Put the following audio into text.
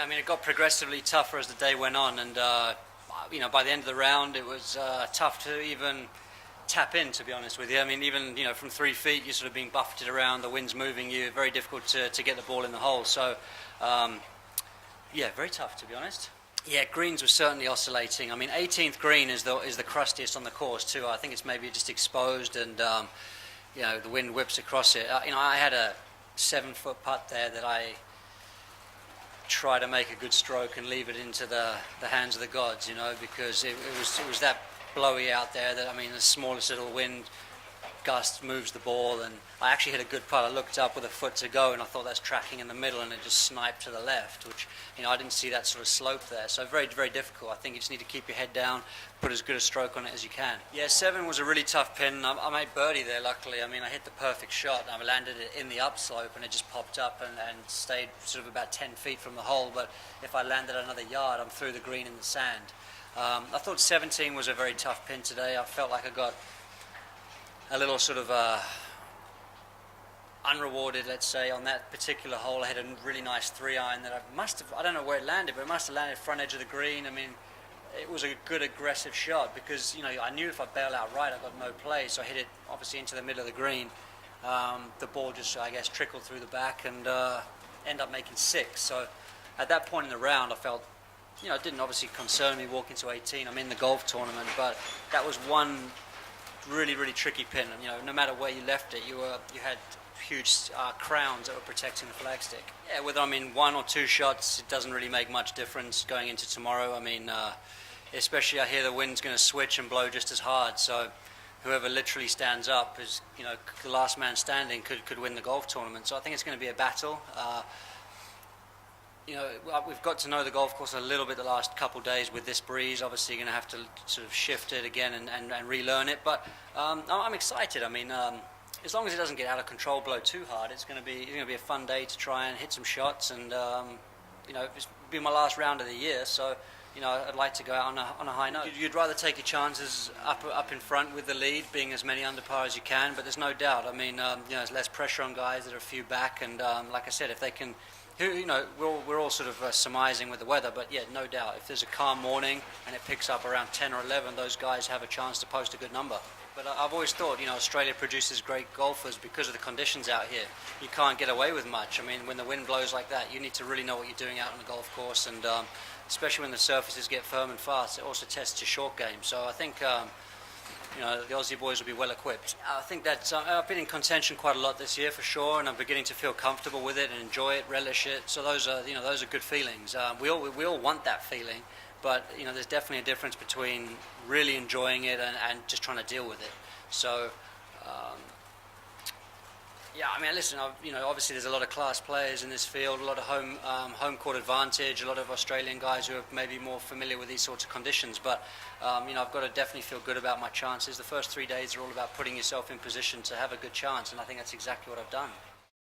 I mean, it got progressively tougher as the day went on, and by the end of the round, it was tough to even tap in, to be honest with you. I mean, even from 3 feet, you're sort of being buffeted around, the wind's moving you, very difficult to get the ball in the hole. So, yeah, very tough, to be honest. Yeah, greens were certainly oscillating. I mean, 18th green is the crustiest on the course too. I think it's maybe just exposed, and the wind whips across it. I had a 7-foot putt there that I try to make a good stroke and leave it into the hands of the gods, because it was that blowy out there that, I mean, the smallest little wind gust moves the ball, and I actually hit a good putt. I looked up with a foot to go, and I thought that's tracking in the middle, and it just sniped to the left, which, I didn't see that sort of slope there. So very, very difficult. I think you just need to keep your head down, put as good a stroke on it as you can. Yeah, 7 was a really tough pin. I made birdie there, luckily. I mean, I hit the perfect shot. I landed it in the upslope, and it just popped up and stayed sort of about 10 feet from the hole. But if I landed another yard, I'm through the green in the sand. I thought 17 was a very tough pin today. I felt like I got a little sort of unrewarded, let's say, on that particular hole. I had a really nice 3-iron that I don't know where it landed, but it must have landed front edge of the green. I mean, it was a good aggressive shot because, I knew if I bail out right, I got no play, so I hit it obviously into the middle of the green. The ball just, I guess, trickled through the back and ended up making 6. So at that point in the round, I felt, it didn't obviously concern me walking to 18. I'm in the golf tournament, but that was one really, really tricky pin. And, no matter where you left it, you had huge crowns that were protecting the flagstick. Yeah, whether I'm in 1 or 2 shots, it doesn't really make much difference going into tomorrow. I mean, especially I hear the wind's going to switch and blow just as hard. So whoever literally stands up is, the last man standing could win the golf tournament. So I think it's going to be a battle. We've got to know the golf course a little bit the last couple of days with this breeze. Obviously, you're going to have to sort of shift it again and relearn it. But I'm excited. I mean, as long as it doesn't get out of control, blow too hard, it's going to be a fun day to try and hit some shots. And it's be my last round of the year, so I'd like to go out on a high note. You'd rather take your chances up in front with the lead, being as many under par as you can. But there's no doubt. I mean, there's less pressure on guys that are a few back, and like I said, if they can. We're all sort of surmising with the weather, but yeah, no doubt. If there's a calm morning and it picks up around 10 or 11, those guys have a chance to post a good number. But I've always thought, Australia produces great golfers because of the conditions out here. You can't get away with much. I mean, when the wind blows like that, you need to really know what you're doing out on the golf course, and especially when the surfaces get firm and fast, it also tests your short game. So I think the Aussie boys will be well equipped. I think that I've been in contention quite a lot this year for sure, and I'm beginning to feel comfortable with it and enjoy it, relish it. So those are good feelings. We all want that feeling, but there's definitely a difference between really enjoying it and just trying to deal with it. So. Yeah, I mean, listen, obviously there's a lot of class players in this field, a lot of home court advantage, a lot of Australian guys who are maybe more familiar with these sorts of conditions. But, I've got to definitely feel good about my chances. The first 3 days are all about putting yourself in position to have a good chance, and I think that's exactly what I've done.